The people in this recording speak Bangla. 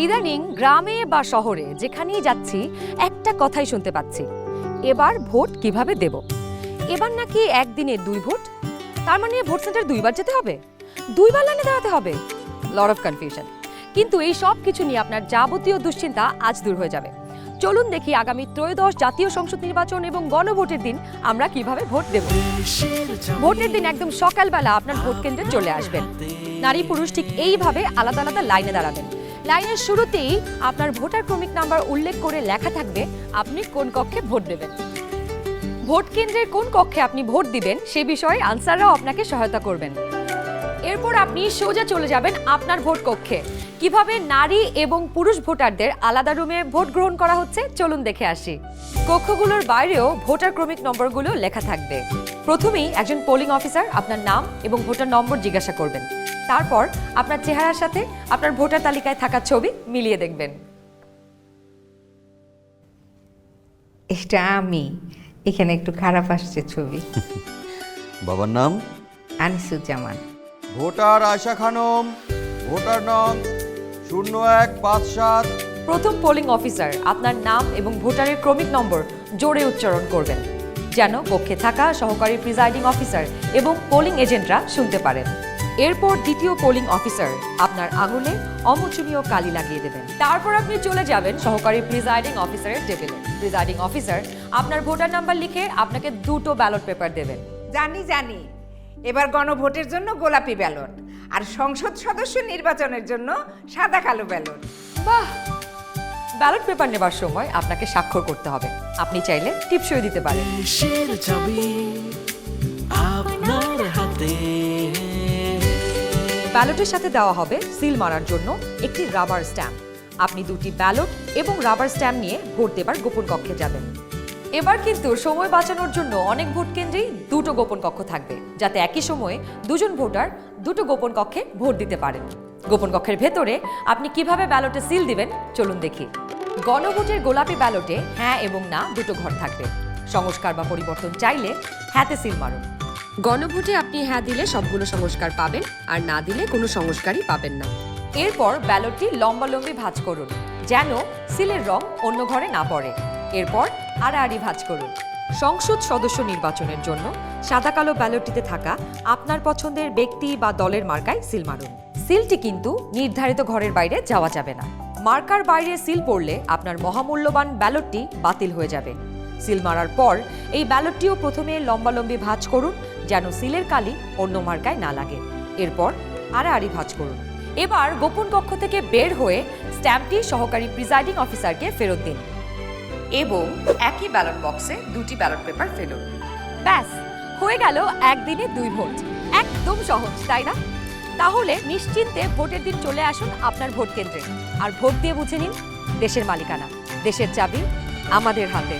ইদানিং গ্রামে বা শহরে যেখানেই যাচ্ছি একটা কথাই শুনতে পাচ্ছি, এবার ভোট কিভাবে দেব। এবার নাকি একদিনে 2 ভোট, তার মানে ভোট সেন্টার 2বার যেতে হবে, 2বার লাইনে দাঁড়াতে হবে। Lot of confusion. কিন্তু এই সব কিছু নিয়ে আপনার যাবতীয় দুশ্চিন্তা আজ দূর হয়ে যাবে। চলুন দেখি আগামী ত্রয়োদশ জাতীয় সংসদ নির্বাচন এবং গণভোটের দিন আমরা কিভাবে ভোট দেব। ভোটের দিন একদম সকালবেলা আপনার ভোট কেন্দ্রে চলে আসবেন। নারী পুরুষ ঠিক এইভাবে আলাদা আলাদা লাইনে দাঁড়াবেন। লাইনের শুরুতেই আপনার ভোটার ক্রমিক নাম্বার উল্লেখ করে লেখা থাকবে আপনি কোন কক্ষে ভোট দেবেন। ভোট কেন্দ্রের কোন কক্ষে আপনি ভোট দিবেন সে বিষয়ে আনসাররাও আপনাকে সহায়তা করবেন। এরপর আপনি সোজা চলে যাবেন আপনার ভোট কক্ষে। কিভাবে নারী এবং পুরুষ ভোটারদের আলাদা রুমে ভোট গ্রহণ করা হচ্ছে চলুন দেখে আসি। কক্ষগুলোর বাইরেও ভোটার ক্রমিক নম্বরগুলো লেখা থাকবে। প্রথমেই একজন পোলিং অফিসার আপনার নাম এবং ভোটার নম্বর জিজ্ঞাসা করবেন। তারপর আপনার চেহারার সাথে আপনার ভোটার তালিকায় থাকা ছবি মিলিয়ে দেখবেন। এটা আমি, এখানে একটু খারাপ আসছে ছবি। বাবার নাম আনিসুজ্জামান। ভোটার আয়শা খানম, ভোটার নং 0157। প্রথম পোলিং অফিসার আপনার নাম এবং ভোটারের ক্রমিক নম্বর জোরে উচ্চারণ করবেন যেন কক্ষে থাকা সহকারী প্রিজাইডিং অফিসার এবং পোলিং এজেন্টরা শুনতে পারেন। এরপর দ্বিতীয় পোলিং অফিসার আপনার আঙুলে অমোচনীয় কালি লাগিয়ে দেবেন। তারপর আপনি চলে যাবেন সহকারী প্রিজাইডিং অফিসারের টেবিলে। প্রিজাইডিং অফিসার আপনার ভোটার নাম্বার লিখে আপনাকে 2টো ব্যালট পেপার দেবেন। জানি এবার গণভোটের জন্য গোলাপি ব্যালট আর সংসদ সদস্য নির্বাচনের জন্য সাদা কালো ব্যালট। বাহ! ব্যালট পেপার নেবার সময় আপনাকে স্বাক্ষর করতে হবে। আপনি চাইলে টিপসই দিতে পারেন। দেশের চাবি আপনার হাতে। ব্যালটের সাথে দেওয়া হবে সিল মারার জন্য একটি রাবার স্ট্যাম্প। আপনি 2টি ব্যালট এবং রাবার স্ট্যাম্প নিয়ে ভোট দেবার গোপন কক্ষে যাবেন। এবার কিন্তু সময় বাঁচানোর জন্য অনেক ভোট কেন্দ্রেই 2টো গোপন কক্ষ থাকবে, যাতে একই সময়ে 2জন ভোটার 2টো গোপন কক্ষে ভোট দিতে পারেন। গোপন কক্ষের ভেতরে আপনি কিভাবে ব্যালটে সিল দিবেন চলুন দেখি। গণভোটের গোলাপি ব্যালটে হ্যাঁ এবং না 2টো ঘর থাকবে। সংস্কার বা পরিবর্তন চাইলে হ্যাঁতে সিল মারুন। গণভোটে আপনি হ্যাঁ দিলে সবগুলো সংস্কার পাবেন, আর না দিলে কোনো সংস্কারই পাবেন না। এরপর ব্যালটটি লম্বালম্বি ভাঁজ করুন যেন সিলের রং অন্য ঘরে না পড়ে। এরপর আড়াআড়ি ভাঁজ করুন। সংসদ সদস্য নির্বাচনের জন্য সাদা কালো ব্যালটটিতে থাকা আপনার পছন্দের ব্যক্তি বা দলের মার্কায় সিল মারুন। সিলটি কিন্তু নির্ধারিত ঘরের বাইরে যাওয়া যাবে না। মার্কার বাইরে সিল পড়লে আপনার মহামূল্যবান ব্যালটটি বাতিল হয়ে যাবে। সিল মারার পর এই ব্যালটটিও প্রথমে লম্বালম্বি ভাঁজ করুন যেন সিলের কালি অন্য মার্কায় না লাগে। এরপর আড়াআড়ি ভাঁজ করুন। এবার গোপন কক্ষ থেকে বের হয়ে স্ট্যাম্পটি সহকারী প্রিজাইডিং অফিসারকে ফেরত দিন এবং একই ব্যালট বক্সে 2টি ব্যালট পেপার ফেলুন। ব্যাস হয়ে গেল একদিনে 2 ভোট। একদম সহজ, তাই না? তাহলে নিশ্চিন্তে ভোটের দিন চলে আসুন আপনার ভোট কেন্দ্রে আর ভোট দিয়ে বুঝে নিন দেশের মালিকানা, দেশের চাবি আমাদের হাতে।